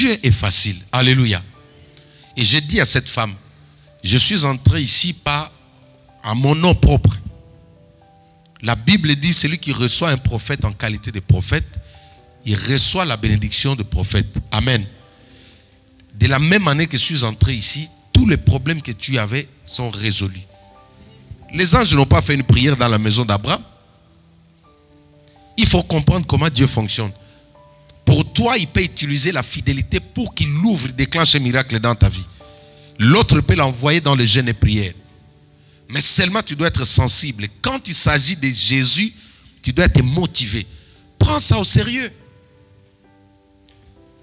Dieu est facile. Alléluia. Et j'ai dit à cette femme, je suis entré ici pas à mon nom propre. La Bible dit, celui qui reçoit un prophète en qualité de prophète, il reçoit la bénédiction de prophète. Amen. De la même année que je suis entré ici, tous les problèmes que tu avais sont résolus. Les anges n'ont pas fait une prière dans la maison d'Abraham. Il faut comprendre comment Dieu fonctionne. Pour toi, il peut utiliser la fidélité pour qu'il ouvre, déclenche un miracle dans ta vie. L'autre peut l'envoyer dans le jeûne et prière. Mais seulement tu dois être sensible. Quand il s'agit de Jésus, tu dois être motivé. Prends ça au sérieux.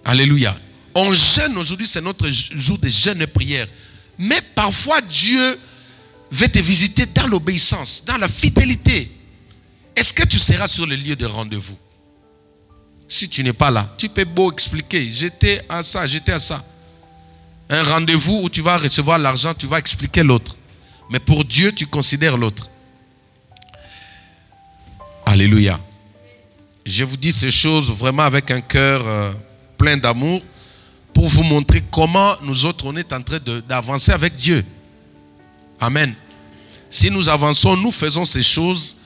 Alléluia. On jeûne aujourd'hui, c'est notre jour de jeûne et prière. Mais parfois Dieu veut te visiter dans l'obéissance, dans la fidélité. Est-ce que tu seras sur le lieu de rendez-vous? Si tu n'es pas là, tu peux beau expliquer. J'étais à ça, j'étais à ça. Un rendez-vous où tu vas recevoir l'argent, tu vas expliquer l'autre. Mais pour Dieu, tu considères l'autre. Alléluia. Je vous dis ces choses vraiment avec un cœur plein d'amour pour vous montrer comment nous autres, on est en train d'avancer avec Dieu. Amen. Si nous avançons, nous faisons ces choses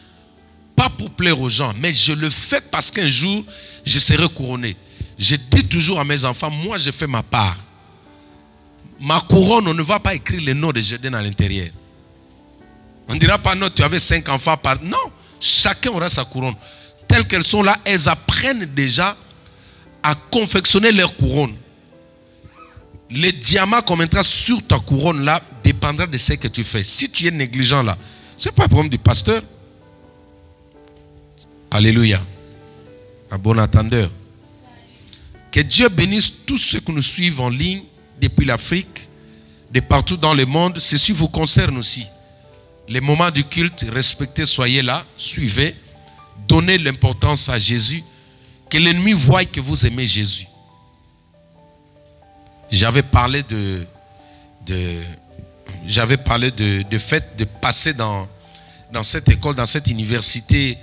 pas pour plaire aux gens, mais je le fais parce qu'un jour, je serai couronné. Je dis toujours à mes enfants, moi je fais ma part. Ma couronne, on ne va pas écrire le nom de Gédéon à l'intérieur. On ne dira pas, non, tu avais 5 enfants par... Non, chacun aura sa couronne. Telles qu'elles sont là, elles apprennent déjà à confectionner leur couronne. Le diamant qu'on mettra sur ta couronne là dépendra de ce que tu fais. Si tu es négligent là, ce n'est pas un problème du pasteur. Alléluia. Un bon attendeur. Que Dieu bénisse tous ceux qui nous suivent en ligne depuis l'Afrique, de partout dans le monde. Ceci vous concerne aussi. Les moments du culte, respectez, soyez là, suivez, donnez l'importance à Jésus, que l'ennemi voie que vous aimez Jésus. J'avais parlé de fait de passer dans cette école, dans cette université.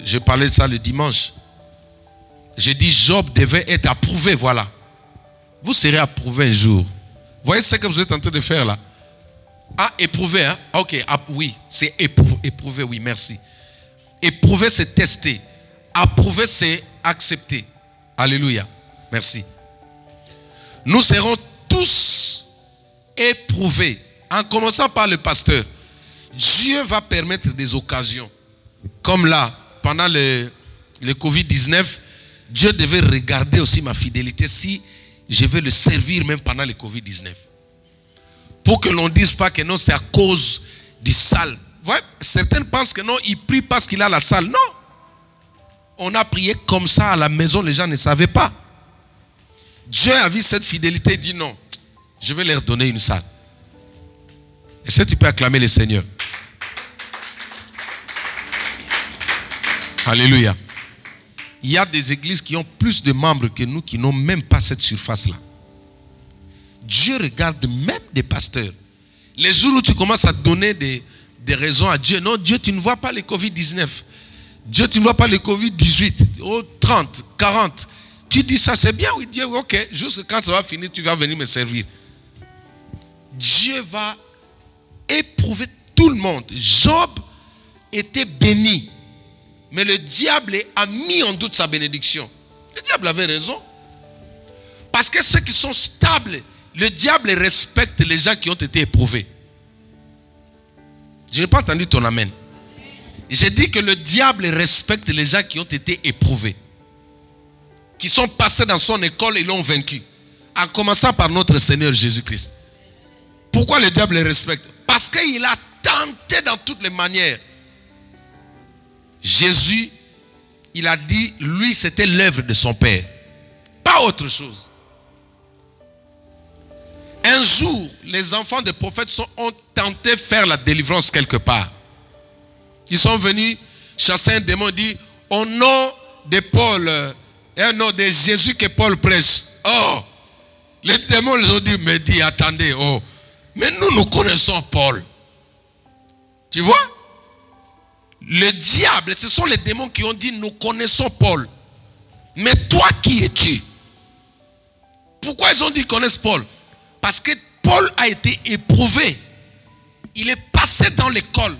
J'ai parlé de ça le dimanche. J'ai dit Job devait être approuvé, voilà. Vous serez approuvé un jour. Vous voyez ce que vous êtes en train de faire là? Ah, éprouvé, hein? Ok, oui, c'est éprouvé, oui, merci. Éprouver, c'est tester. Approuver, c'est accepter. Alléluia. Merci. Nous serons tous éprouvés, en commençant par le pasteur. Dieu va permettre des occasions. Comme là, pendant le Covid-19, Dieu devait regarder aussi ma fidélité si je vais le servir même pendant le Covid-19. Pour que l'on ne dise pas que non, c'est à cause du salle. Ouais, certains pensent que non, il prie parce qu'il a la salle. Non. On a prié comme ça à la maison, les gens ne savaient pas. Dieu a vu cette fidélité et dit non, je vais leur donner une salle. Est-ce que tu peux acclamer le Seigneur? Alléluia. Il y a des églises qui ont plus de membres que nous qui n'ont même pas cette surface-là. Dieu regarde même des pasteurs. Les jours où tu commences à donner des raisons à Dieu, non, Dieu, tu ne vois pas le Covid-19. Dieu, tu ne vois pas le Covid-18. Oh, 30, 40. Tu dis ça, c'est bien, oui, Dieu, ok. Juste quand ça va finir, tu vas venir me servir. Dieu va éprouver tout le monde. Job était béni. Mais le diable a mis en doute sa bénédiction. Le diable avait raison. Parce que ceux qui sont stables, le diable respecte les gens qui ont été éprouvés. Je n'ai pas entendu ton amen. J'ai dit que le diable respecte les gens qui ont été éprouvés. Qui sont passés dans son école et l'ont vaincu. En commençant par notre Seigneur Jésus-Christ. Pourquoi le diable les respecte? Parce qu'il a tenté dans toutes les manières. Jésus, il a dit, lui, c'était l'œuvre de son Père. Pas autre chose. Un jour, les enfants des prophètes ont tenté de faire la délivrance quelque part. Ils sont venus chasser un démon, dit, au nom de Paul, et au nom de Jésus que Paul prêche. Oh, les démons les ont dit, mais dis, attendez, oh, mais nous connaissons Paul. Tu vois? Le diable, ce sont les démons qui ont dit, nous connaissons Paul. Mais toi, qui es-tu? Pourquoi ils ont dit qu'ils connaissent Paul? Parce que Paul a été éprouvé. Il est passé dans l'école.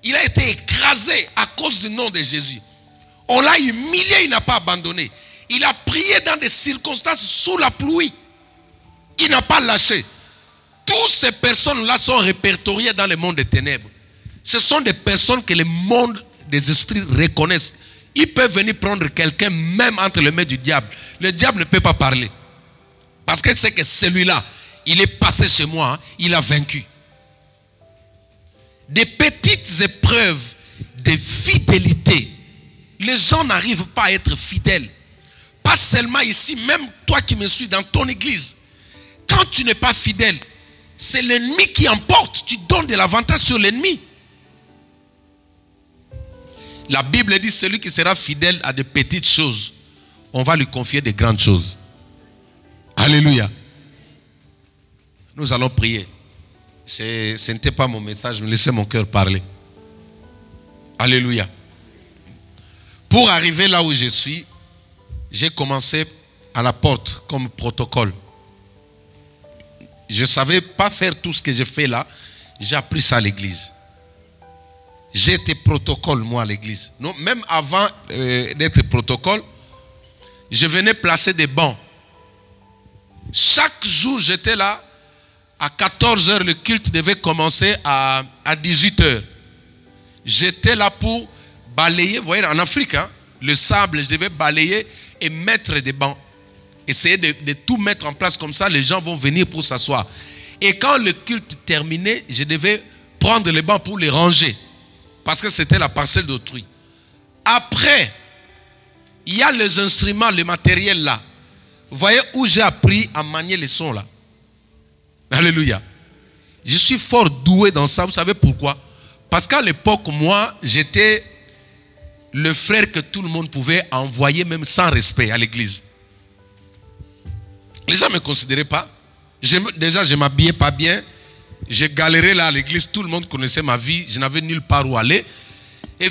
Il a été écrasé à cause du nom de Jésus. On l'a humilié, il n'a pas abandonné. Il a prié dans des circonstances sous la pluie. Il n'a pas lâché. Toutes ces personnes-là sont répertoriées dans le monde des ténèbres. Ce sont des personnes que le monde des esprits reconnaissent. Ils peuvent venir prendre quelqu'un même entre les mains du diable. Le diable ne peut pas parler. Parce qu'il sait que celui-là, il est passé chez moi, hein, il a vaincu. Des petites épreuves de fidélité. Les gens n'arrivent pas à être fidèles. Pas seulement ici, même toi qui me suis dans ton église. Quand tu n'es pas fidèle, c'est l'ennemi qui emporte. Tu donnes de l'avantage sur l'ennemi. La Bible dit, celui qui sera fidèle à de petites choses, on va lui confier de grandes choses. Alléluia. Nous allons prier. Ce n'était pas mon message, je me laissais mon cœur parler. Alléluia. Pour arriver là où je suis, j'ai commencé à la porte comme protocole. Je ne savais pas faire tout ce que j'ai fait là. J'ai appris ça à l'église. J'ai été protocole, moi, à l'église. Non, même avant d'être protocole, je venais placer des bancs. Chaque jour, j'étais là. À 14 h, le culte devait commencer à 18 h. J'étais là pour balayer, vous voyez, en Afrique, hein, le sable, je devais balayer et mettre des bancs. Essayer de tout mettre en place comme ça, les gens vont venir pour s'asseoir. Et quand le culte terminait, je devais prendre les bancs pour les ranger. Parce que c'était la parcelle d'autrui. Après, il y a les instruments, le matériel là. Vous voyez où j'ai appris à manier les sons là. Alléluia. Je suis fort doué dans ça. Vous savez pourquoi? Parce qu'à l'époque, moi, j'étais le frère que tout le monde pouvait envoyer même sans respect à l'église. Les gens ne me considéraient pas. Déjà, je ne m'habillais pas bien. Je galérais là à l'église. Tout le monde connaissait ma vie. Je n'avais nulle part où aller. Et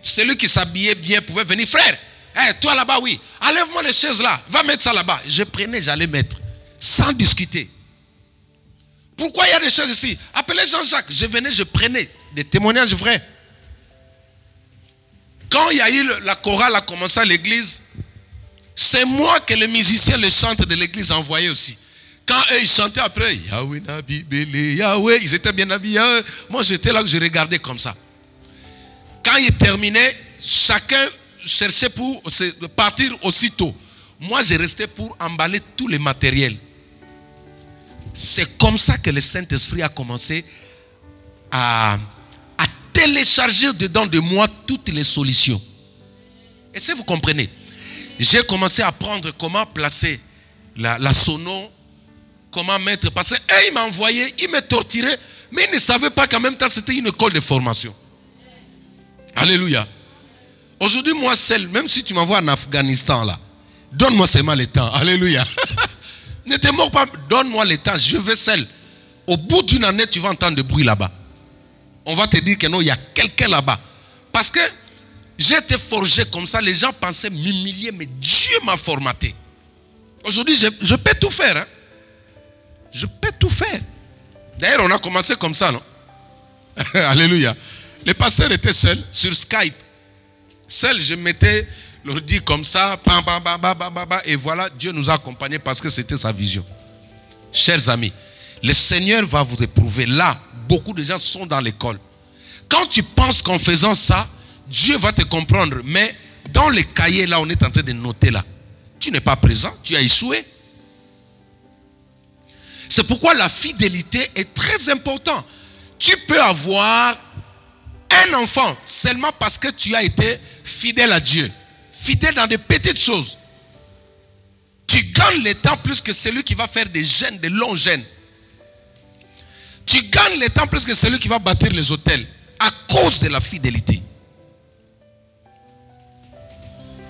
celui qui s'habillait bien pouvait venir. Frère, hey, toi là-bas, oui. Enlève-moi les chaises là. Va mettre ça là-bas. Je prenais, j'allais mettre. Sans discuter. Pourquoi il y a des choses ici? Appelez Jean-Jacques. Je venais, je prenais. Des témoignages vrais. Quand il y a eu la chorale a commencé à l'église, c'est moi que les musiciens, les chanteurs de l'église envoyaient aussi. Quand eux, ils chantaient après, Yahweh, Nabi, Bélé, Yahweh, ils étaient bien habillés. Moi, j'étais là, je regardais comme ça. Quand ils terminaient, chacun cherchait pour partir aussitôt. Moi, je restais pour emballer tous les matériels. C'est comme ça que le Saint-Esprit a commencé à télécharger dedans de moi toutes les solutions. Et si vous comprenez, j'ai commencé à apprendre comment placer la sono, comment mettre, parce qu'il m'a envoyé, il me torturait, mais il ne savait pas qu'en même temps c'était une école de formation. Alléluia. Aujourd'hui, moi seul, même si tu m'envoies en Afghanistan là, donne-moi seulement le temps. Alléluia. Ne te moque pas, donne-moi le temps, je vais seul. Au bout d'une année, tu vas entendre du bruit là-bas. On va te dire que non, il y a quelqu'un là-bas. Parce que j'ai été forgé comme ça, les gens pensaient m'humilier, mais Dieu m'a formaté. Aujourd'hui, je peux tout faire. Hein? Je peux tout faire. D'ailleurs, on a commencé comme ça, non? Alléluia. Le pasteur était seul sur Skype. Seul, je mettais l'ordi comme ça, et voilà, Dieu nous a accompagnés parce que c'était sa vision. Chers amis, le Seigneur va vous éprouver. Là, beaucoup de gens sont dans l'école. Quand tu penses qu'en faisant ça, Dieu va te comprendre. Mais dans les cahiers, là, on est en train de noter là. Tu n'es pas présent, tu as échoué. C'est pourquoi la fidélité est très importante. Tu peux avoir un enfant seulement parce que tu as été fidèle à Dieu. Fidèle dans des petites choses. Tu gagnes le temps plus que celui qui va faire des jeûnes, des longs jeûnes. Tu gagnes le temps plus que celui qui va bâtir les hôtels à cause de la fidélité.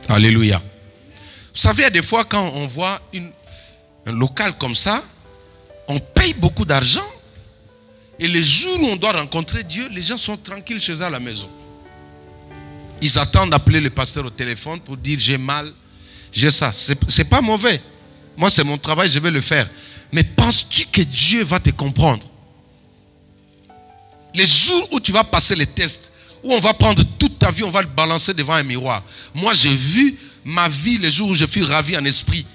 Alléluia. Vous savez, des fois quand on voit un local comme ça, on paye beaucoup d'argent. Et les jours où on doit rencontrer Dieu, les gens sont tranquilles chez eux à la maison. Ils attendent d'appeler le pasteur au téléphone pour dire j'ai mal. j'ai ça. C'est pas mauvais. Moi, c'est mon travail, je vais le faire. Mais penses-tu que Dieu va te comprendre? Les jours où tu vas passer les tests, où on va prendre toute ta vie, on va le balancer devant un miroir. Moi, j'ai vu ma vie les jours où je fus ravi en esprit.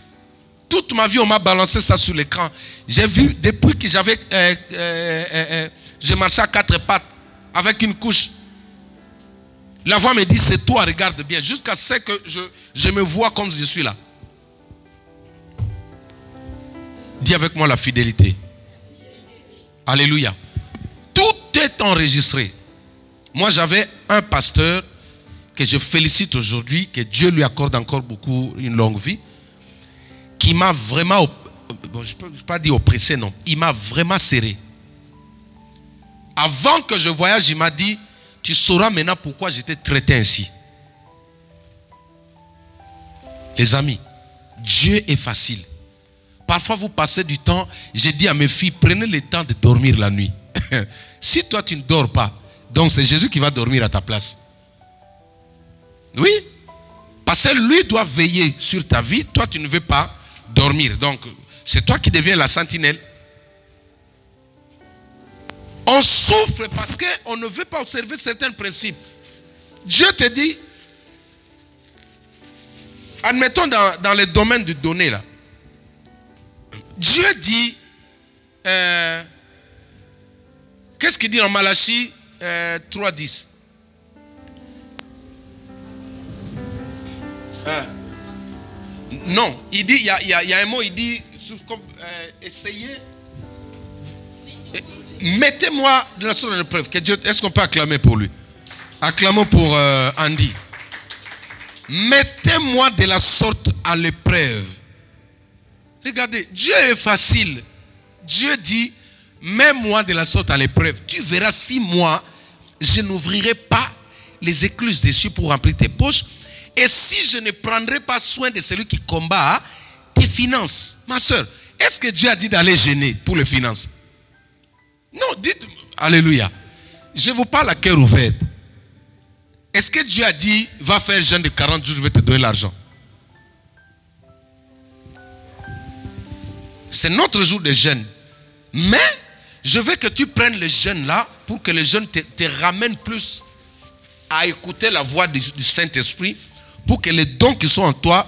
Toute ma vie, on m'a balancé ça sur l'écran. J'ai vu, depuis que j'avais... je marchais à 4 pattes, avec une couche. La voix me dit, c'est toi, regarde bien. Jusqu'à ce que je me vois comme je suis là. Dis avec moi la fidélité. Alléluia. Tout est enregistré. Moi, j'avais un pasteur que je félicite aujourd'hui, que Dieu lui accorde encore beaucoup, une longue vie, qui m'a vraiment, bon, je ne peux pas dire oppressé, non. Il m'a vraiment serré. Avant que je voyage, il m'a dit, tu sauras maintenant pourquoi j'étais traité ainsi. Les amis, Dieu est facile. Parfois, vous passez du temps, j'ai dit à mes filles, prenez le temps de dormir la nuit. Si toi, tu ne dors pas, donc c'est Jésus qui va dormir à ta place. Oui. Parce que lui doit veiller sur ta vie, toi, tu ne veux pas dormir. Donc, c'est toi qui deviens la sentinelle. On souffre parce qu'on ne veut pas observer certains principes. Dieu te dit, admettons dans le domaine du donné là, Dieu dit, qu'est-ce qu'il dit en Malachie 3:10? Non, il dit, il y a un mot, il dit, essayez, mettez-moi de la sorte de l'épreuve. Est-ce qu'on peut acclamer pour lui? Acclamons pour Andy. Mettez-moi de la sorte à l'épreuve. Regardez, Dieu est facile. Dieu dit, mets-moi de la sorte à l'épreuve. Tu verras si moi, je n'ouvrirai pas les écluses des cieux pour remplir tes poches. Et si je ne prendrai pas soin de celui qui combat tes finances. Ma soeur, est-ce que Dieu a dit d'aller gêner pour les finances? Non, dites, alléluia. Je vous parle à cœur ouvert. Est-ce que Dieu a dit, va faire jeûne de 40 jours, je vais te donner l'argent? C'est notre jour de jeûne. Mais, je veux que tu prennes le jeûne là, pour que le jeûne te ramène plus à écouter la voix du Saint-Esprit, pour que les dons qui sont en toi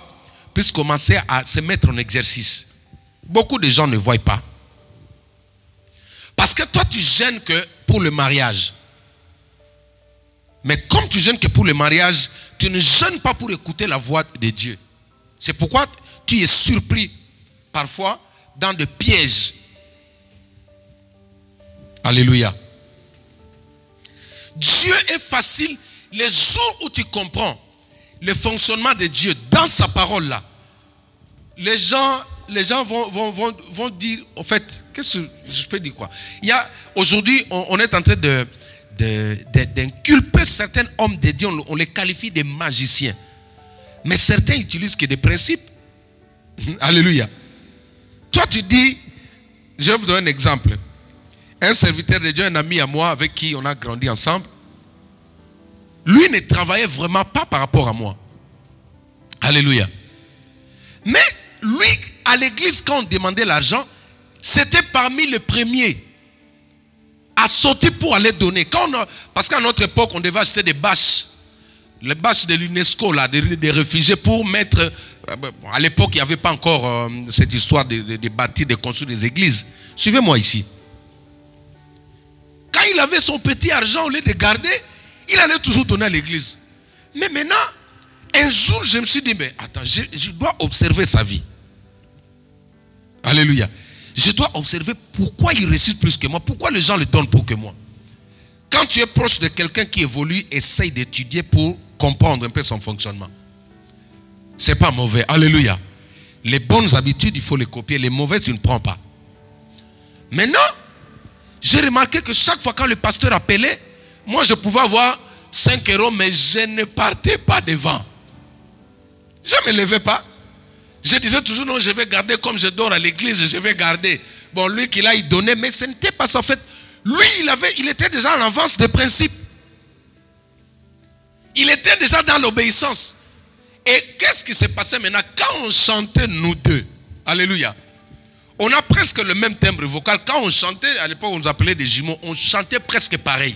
puissent commencer à se mettre en exercice. Beaucoup de gens ne voient pas. Parce que toi, tu jeûnes que pour le mariage. Mais comme tu jeûnes que pour le mariage, tu ne jeûnes pas pour écouter la voix de Dieu. C'est pourquoi tu es surpris parfois dans des pièges. Alléluia. Dieu est facile les jours où tu comprends le fonctionnement de Dieu dans sa parole là. Les gens vont dire, en fait, qu'est-ce que je peux dire quoi? Aujourd'hui, on est en train d'inculper certains hommes de Dieu, on les qualifie de magiciens. Mais certains utilisent que des principes. Alléluia. Toi, tu dis, je vais vous donner un exemple. Un serviteur de Dieu, un ami à moi avec qui on a grandi ensemble, lui ne travaillait vraiment pas par rapport à moi. Alléluia. Mais lui, à l'église, quand on demandait l'argent, c'était parmi les premiers à sauter pour aller donner. Parce qu'à notre époque, on devait acheter des bâches. Les bâches de l'UNESCO, là, des réfugiés pour mettre... À l'époque, il n'y avait pas encore cette histoire de bâtir, de construire des églises. Suivez-moi ici. Quand il avait son petit argent, au lieu de garder, il allait toujours donner à l'église. Mais maintenant, un jour, je me suis dit, mais attends, je dois observer sa vie. Alléluia. Je dois observer pourquoi il réussit plus que moi. Pourquoi les gens le donnent plus que moi. Quand tu es proche de quelqu'un qui évolue, essaye d'étudier pour comprendre un peu son fonctionnement. C'est pas mauvais. Alléluia. Les bonnes habitudes, il faut les copier. Les mauvaises, tu ne prends pas. Maintenant, j'ai remarqué que chaque fois quand le pasteur appelait, moi je pouvais avoir 5 €, mais je ne partais pas devant. Je ne me levais pas. Je disais toujours, non, je vais garder comme je dors à l'église, je vais garder. Bon, lui qui l'a, il donnait, mais ce n'était pas ça. En fait, lui, il était déjà en avance des principes. Il était déjà dans l'obéissance. Et qu'est-ce qui s'est passé maintenant quand on chantait nous deux? Alléluia. On a presque le même timbre vocal. Quand on chantait, à l'époque on nous appelait des jumeaux, on chantait presque pareil.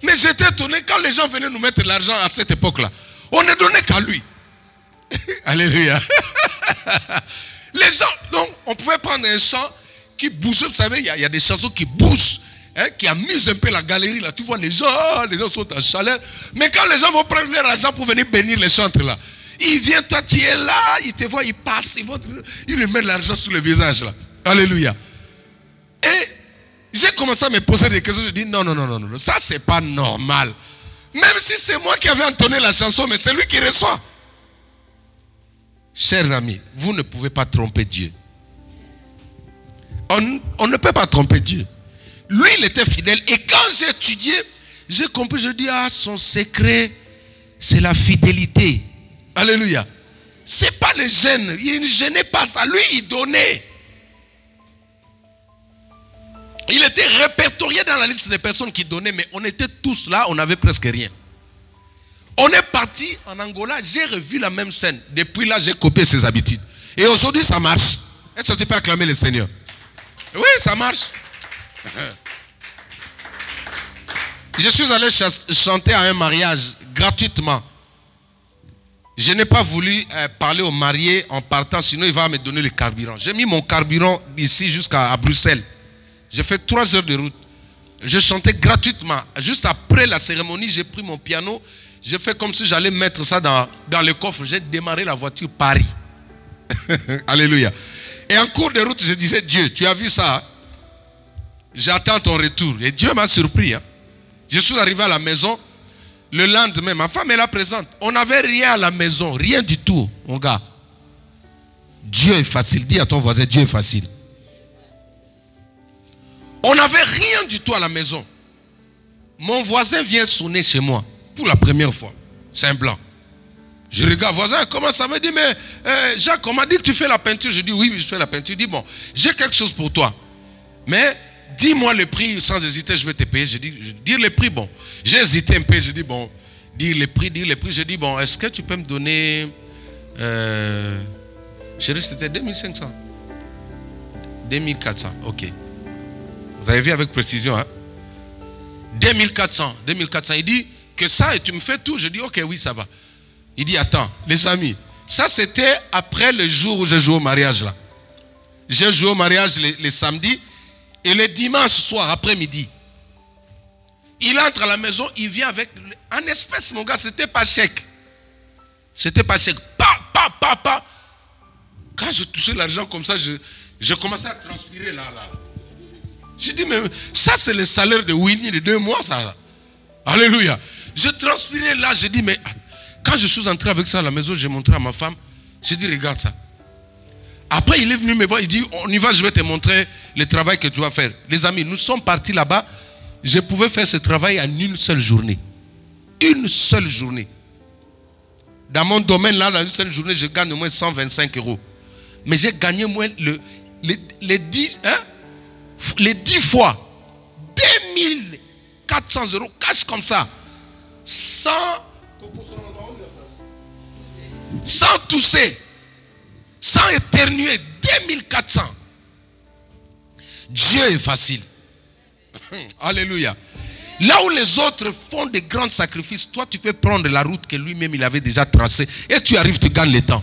Mais j'étais étonné quand les gens venaient nous mettre de l'argent à cette époque-là. On ne donnait qu'à lui. Alléluia. Les gens, donc on pouvait prendre un chant qui bougeait. Vous savez, il y a des chansons qui bougent, hein, qui amusent un peu la galerie. Là. Tu vois, les gens sont en chaleur. Mais quand les gens vont prendre leur argent pour venir bénir les chantres là, ils viennent, toi tu es là, ils te voient, ils passent, ils lui mettent l'argent sur le visage là. Alléluia. Et j'ai commencé à me poser des questions. Je dis non, ça c'est pas normal. Même si c'est moi qui avais entonné la chanson, mais c'est lui qui reçoit. Chers amis, vous ne pouvez pas tromper Dieu. On ne peut pas tromper Dieu. Lui, il était fidèle. Et quand j'ai étudié, j'ai compris, je dis, ah, son secret, c'est la fidélité. Alléluia. C'est pas le gêne. Il ne gênait pas ça. Lui, il donnait. Il était répertorié dans la liste des personnes qui donnaient, mais on était tous là, on n'avait presque rien. On est parti en Angola, j'ai revu la même scène. Depuis là, j'ai copié ses habitudes. Et aujourd'hui, ça marche. Est-ce que tu peux acclamer le Seigneur? Oui, ça marche. Je suis allé chanter à un mariage gratuitement. Je n'ai pas voulu parler au marié en partant, sinon il va me donner le carburant. J'ai mis mon carburant d'ici jusqu'à Bruxelles. J'ai fait 3 heures de route. Je chantais gratuitement. Juste après la cérémonie, j'ai pris mon piano. J'ai fait comme si j'allais mettre ça dans le coffre. J'ai démarré la voiture Paris. Alléluia. Et en cours de route, je disais, Dieu, tu as vu ça? Hein? J'attends ton retour. Et Dieu m'a surpris. Hein? Je suis arrivé à la maison. Le lendemain, ma femme est là présente. On n'avait rien à la maison. Rien du tout, mon gars. Dieu est facile. Dis à ton voisin, Dieu est facile. On n'avait rien du tout à la maison. Mon voisin vient sonner chez moi. Pour la première fois. C'est un blanc. Je regarde, voisin, comment ça veut dire? Mais Jacques, on m'a dit que tu fais la peinture. Je dis oui, je fais la peinture. Il dit bon, j'ai quelque chose pour toi. Mais dis-moi le prix sans hésiter, je vais te payer. Je dis, dire le prix, bon. J'ai hésité un peu, je dis bon, dire le prix. Je dis bon, est-ce que tu peux me donner. Chérie, c'était 2500. 2400, ok. Vous avez vu avec précision, hein? 2400. Il dit que ça et tu me fais tout. Je dis ok, oui, ça va. Il dit attends, les amis, ça c'était après le jour où j'ai joué au mariage là. J'ai joué au mariage les samedis et le dimanche soir après-midi. Il entre à la maison, il vient avec en espèce, mon gars, c'était pas chèque. C'était pas chèque. Pa. Quand je touchais l'argent comme ça, je commençais à transpirer là. Je dis, mais ça c'est le salaire de Winnie de 2 mois, ça. Alléluia. Je transpirais là, je dis, mais quand je suis entré avec ça à la maison, j'ai montré à ma femme, j'ai dit, regarde ça. Après, il est venu me voir, il dit, on y va, je vais te montrer le travail que tu vas faire. Les amis, nous sommes partis là-bas, je pouvais faire ce travail en une seule journée. Une seule journée. Dans mon domaine, là, dans une seule journée, je gagne au moins 125 €. Mais j'ai gagné moins les 10 fois 2400 € cash comme ça. Sans tousser. Sans éternuer. 2400. Dieu est facile. Alléluia. Là où les autres font des grands sacrifices, toi tu peux prendre la route que lui-même il avait déjà tracée et tu arrives, tu gagnes le temps.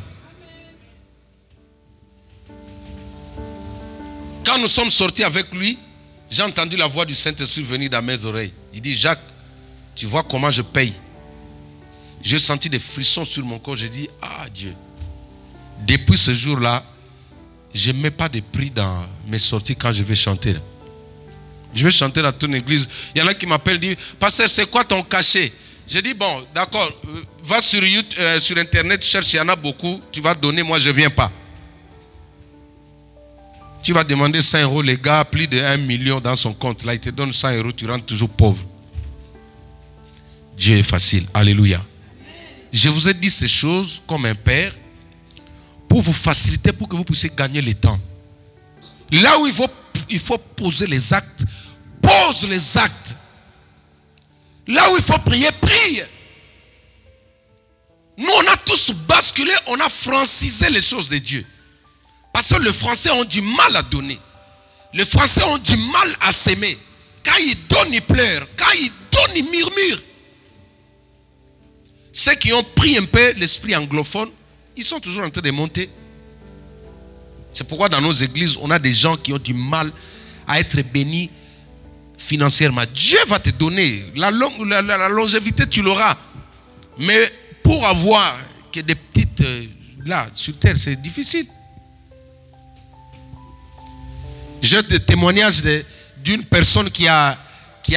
Quand nous sommes sortis avec lui, j'ai entendu la voix du Saint-Esprit venir dans mes oreilles. Il dit, Jacques, tu vois comment je paye. J'ai senti des frissons sur mon corps. J'ai dit, ah Dieu. Depuis ce jour-là, je ne mets pas de prix dans mes sorties quand je vais chanter. Je vais chanter dans ton église. Il y en a qui m'appellent, disent, pasteur, c'est quoi ton cachet? J'ai dit, bon, d'accord, va sur YouTube, sur Internet, cherche, il y en a beaucoup. Tu vas donner, moi je ne viens pas. Tu vas demander 100 €, les gars, plus de 1 million dans son compte. Là, il te donne 100 €, tu rentres toujours pauvre. Dieu est facile. Alléluia. Je vous ai dit ces choses comme un père pour vous faciliter, pour que vous puissiez gagner le temps. Là où il faut poser les actes, pose les actes. Là où il faut prier, prie. Nous, on a tous basculé, on a francisé les choses de Dieu. Parce que les Français ont du mal à donner. Les Français ont du mal à s'aimer. Quand ils donnent, ils pleurent. Quand ils donnent, ils murmurent. Ceux qui ont pris un peu l'esprit anglophone, ils sont toujours en train de monter. C'est pourquoi dans nos églises, on a des gens qui ont du mal à être bénis financièrement. Dieu va te donner. La longévité, tu l'auras. Mais pour avoir que des petites... là, sur terre, c'est difficile. J'ai des témoignages d'une personne qui a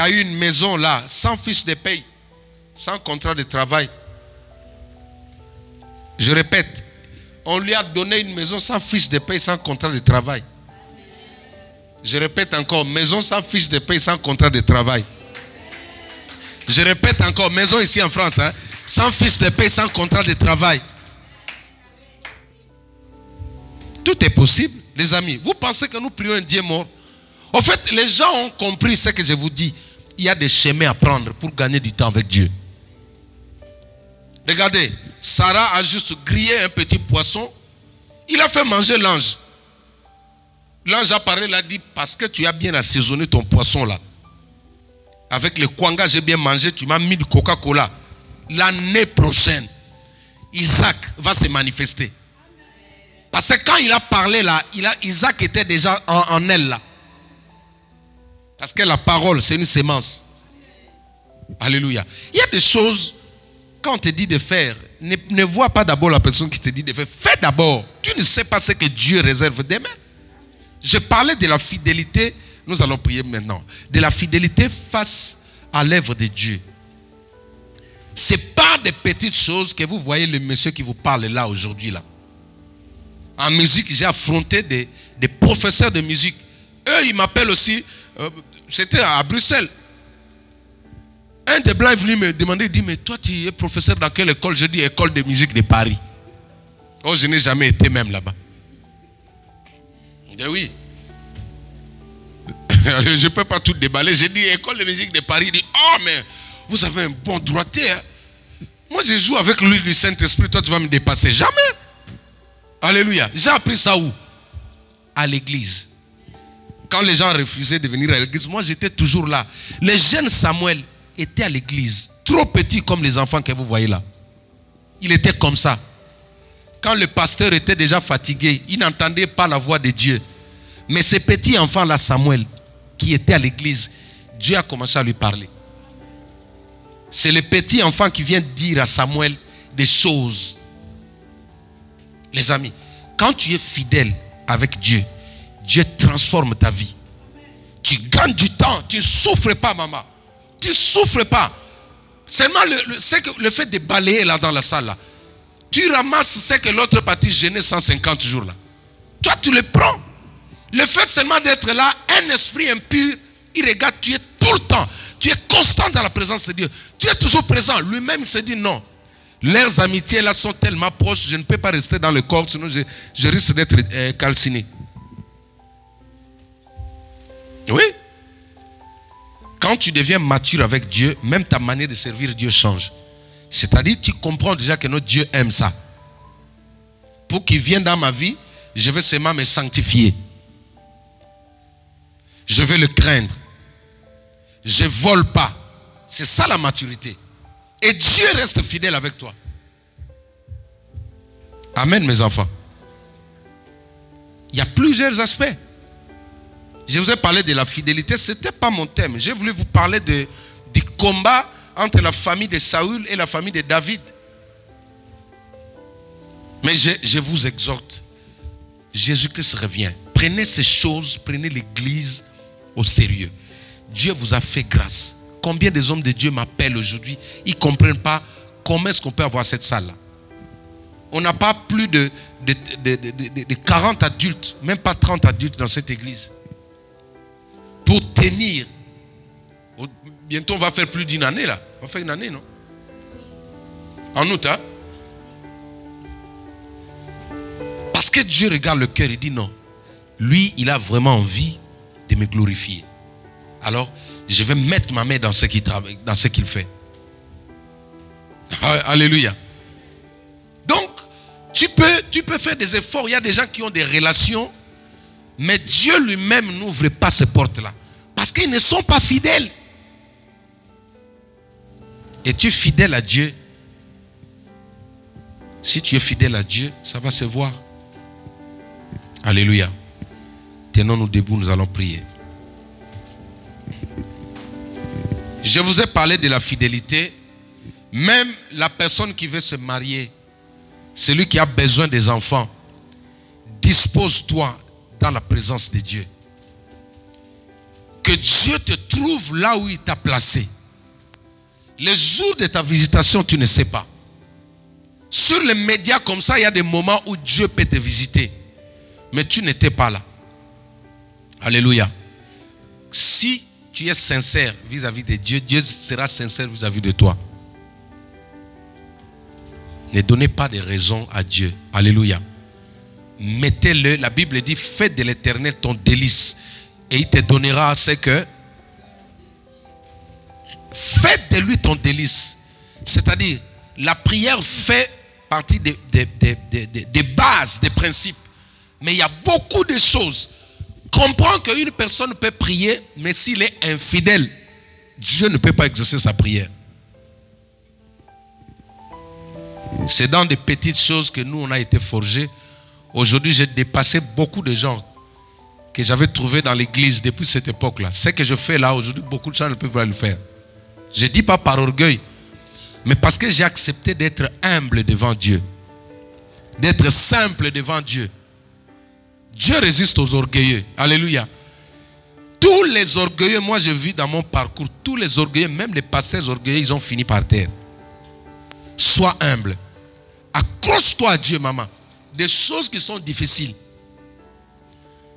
eu une maison là, sans fiche de paye, sans contrat de travail. Je répète, on lui a donné une maison sans fiche de paye, sans contrat de travail. Je répète encore, maison sans fiche de paye, sans contrat de travail. Je répète encore, maison ici en France, hein, sans fiche de paye, sans contrat de travail. Tout est possible, les amis. Vous pensez que nous prions un Dieu mort? En fait, les gens ont compris ce que je vous dis. Il y a des chemins à prendre pour gagner du temps avec Dieu. Regardez, Sarah a juste grillé un petit poisson. Il a fait manger l'ange. L'ange a parlé, il a dit, parce que tu as bien assaisonné ton poisson là. Avec le kwanga, j'ai bien mangé, tu m'as mis du Coca-Cola. L'année prochaine, Isaac va se manifester. Parce que quand il a parlé là, Isaac était déjà en elle là. Parce que la parole, c'est une sémence. Alléluia. Il y a des choses, quand on te dit de faire, ne vois pas d'abord la personne qui te dit de faire. Fais d'abord. Tu ne sais pas ce que Dieu réserve demain. Je parlais de la fidélité, nous allons prier maintenant. De la fidélité face à l'œuvre de Dieu. Ce n'est pas des petites choses que vous voyez le monsieur qui vous parle là aujourd'hui là. En musique, j'ai affronté des professeurs de musique. Eux, ils m'appellent aussi. C'était à Bruxelles. Un des blancs est venu me demander, il dit, mais toi tu es professeur dans quelle école? Je dis, école de musique de Paris. Oh, je n'ai jamais été même là-bas. Je dis, oui. Je ne peux pas tout déballer. J'ai dit, école de musique de Paris. Il dit, oh, mais vous avez un bon droitier. Hein? Moi, je joue avec l'huile du Saint-Esprit. Toi, tu vas me dépasser. Jamais. Alléluia. J'ai appris ça où? À l'église. Quand les gens refusaient de venir à l'église, moi j'étais toujours là. Les jeunes Samuel étaient à l'église, trop petits comme les enfants que vous voyez là. Il était comme ça. Quand le pasteur était déjà fatigué, il n'entendait pas la voix de Dieu. Mais ces petits enfants-là, Samuel, qui étaient à l'église, Dieu a commencé à lui parler. C'est le petit enfant qui vient dire à Samuel des choses. Les amis, quand tu es fidèle avec Dieu, Dieu transforme ta vie. Tu gagnes du temps. Tu ne souffres pas, maman. Tu ne souffres pas. Seulement le fait de balayer là dans la salle là. Tu ramasses ce que l'autre partie gênait 150 jours là. Toi, tu le prends. Le fait seulement d'être là, un esprit impur, il regarde, tu es tout le temps. Tu es constant dans la présence de Dieu. Tu es toujours présent. Lui-même se dit non. Leurs amitiés là sont tellement proches, je ne peux pas rester dans le corps, sinon je risque d'être calciné. Oui. Quand tu deviens mature avec Dieu, même ta manière de servir Dieu change. C'est-à-dire, tu comprends déjà que notre Dieu aime ça. Pour qu'il vienne dans ma vie, je vais seulement me sanctifier. Je vais le craindre. Je ne vole pas. C'est ça la maturité. Et Dieu reste fidèle avec toi. Amen, mes enfants. Il y a plusieurs aspects. Je vous ai parlé de la fidélité, ce n'était pas mon thème. J'ai voulu vous parler du combat entre la famille de Saül et la famille de David. Mais je vous exhorte. Jésus-Christ revient. Prenez ces choses, prenez l'église au sérieux. Dieu vous a fait grâce. Combien des hommes de Dieu m'appellent aujourd'hui? Ils ne comprennent pas comment est-ce qu'on peut avoir cette salle-là. On n'a pas plus de 40 adultes, même pas 30 adultes dans cette église. Pour tenir. Bientôt on va faire plus d'une année là. On va faire une année, non? En août, hein? Parce que Dieu regarde le cœur et dit non. Lui, il a vraiment envie de me glorifier. Alors, je vais mettre ma main dans ce qu'il travaille, dans ce qu'il fait. Alléluia. Tu peux faire des efforts. Il y a des gens qui ont des relations, mais Dieu lui-même n'ouvre pas ces portes-là. Parce qu'ils ne sont pas fidèles. Es-tu fidèle à Dieu? Si tu es fidèle à Dieu, ça va se voir. Alléluia. Tenons-nous debout, nous allons prier. Je vous ai parlé de la fidélité. Même la personne qui veut se marier, celui qui a besoin des enfants, dispose-toi dans la présence de Dieu. Que Dieu te trouve là où il t'a placé. Les jours de ta visitation, tu ne sais pas. Sur les médias comme ça, il y a des moments où Dieu peut te visiter. Mais tu n'étais pas là. Alléluia. Si tu es sincère vis-à-vis de Dieu, Dieu sera sincère vis-à-vis de toi. Ne donnez pas de raisons à Dieu. Alléluia. Mettez-le, la Bible dit, fais de l'Éternel ton délice. Et il te donnera ce que... Fais de lui ton délice. C'est-à-dire, la prière fait partie des bases, des principes. Mais il y a beaucoup de choses. Comprends qu'une personne peut prier, mais s'il est infidèle, Dieu ne peut pas exaucer sa prière. C'est dans des petites choses que nous, on a été forgés. Aujourd'hui, j'ai dépassé beaucoup de gens que j'avais trouvés dans l'église depuis cette époque-là. Ce que je fais là, aujourd'hui, beaucoup de gens ne peuvent pas le faire. Je ne dis pas par orgueil, mais parce que j'ai accepté d'être humble devant Dieu. D'être simple devant Dieu. Dieu résiste aux orgueilleux. Alléluia. Tous les orgueilleux, moi je vis dans mon parcours, tous les orgueilleux, même les pasteurs orgueilleux, ils ont fini par terre. Sois humble. Accroche-toi à Dieu, maman. Des choses qui sont difficiles.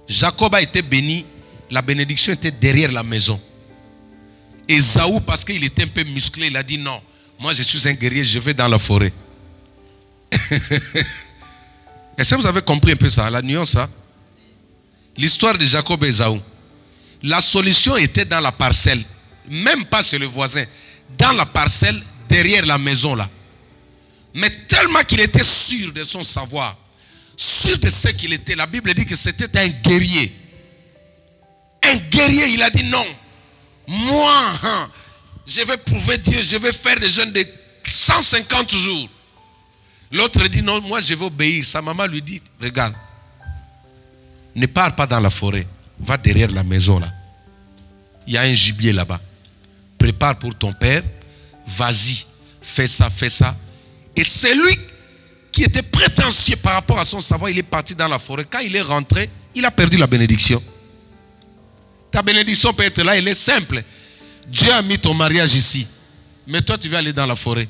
Jacob a été béni. La bénédiction était derrière la maison. Ésaü, parce qu'il était un peu musclé, il a dit non. Moi, je suis un guerrier, je vais dans la forêt. Est-ce que vous avez compris un peu ça, la nuance? Hein? L'histoire de Jacob et Ésaü. La solution était dans la parcelle. Même pas chez le voisin. Dans la parcelle, derrière la maison là. Mais tellement qu'il était sûr de son savoir, sûr de ce qu'il était, la Bible dit que c'était un guerrier. Un guerrier, il a dit non. Moi, je vais prouver Dieu, je vais faire des jeûnes de 150 jours. L'autre dit non, moi je vais obéir. Sa maman lui dit, regarde, ne pars pas dans la forêt, va derrière la maison là. Il y a un gibier là-bas. Prépare pour ton père, vas-y, fais ça, fais ça. Et c'est lui qui était prétentieux par rapport à son savoir, il est parti dans la forêt. Quand il est rentré, il a perdu la bénédiction. Ta bénédiction peut être là, elle est simple. Dieu a mis ton mariage ici. Mais toi, tu vas aller dans la forêt.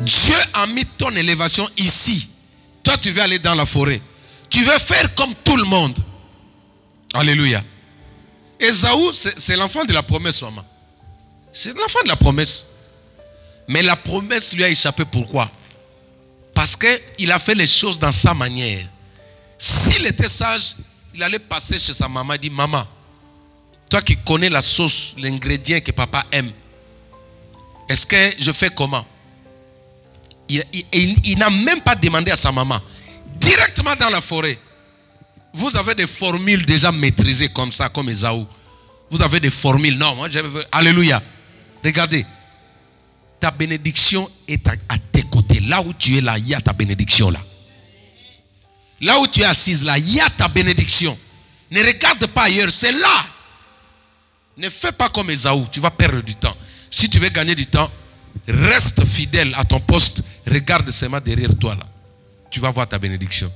Dieu a mis ton élévation ici. Toi, tu vas aller dans la forêt. Tu veux faire comme tout le monde. Alléluia. Ésaü, c'est l'enfant de la promesse, maman. C'est l'enfant de la promesse. Mais la promesse lui a échappé. Pourquoi? Parce qu'il a fait les choses dans sa manière. S'il était sage, il allait passer chez sa maman et dire, maman, toi qui connais la sauce, l'ingrédient que papa aime, est-ce que je fais comment? Il n'a même pas demandé à sa maman. Directement dans la forêt. Vous avez des formules déjà maîtrisées comme ça, comme Ésaü. Vous avez des formules. Non, moi, alléluia. Regardez. Ta bénédiction est à tes côtés. Là où tu es là, il y a ta bénédiction là. Là où tu es assise là, il y a ta bénédiction. Ne regarde pas ailleurs, c'est là. Ne fais pas comme Ésaü, tu vas perdre du temps. Si tu veux gagner du temps, reste fidèle à ton poste. Regarde seulement derrière toi là. Tu vas voir ta bénédiction.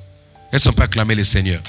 Est-ce qu'on peut acclamer le Seigneur?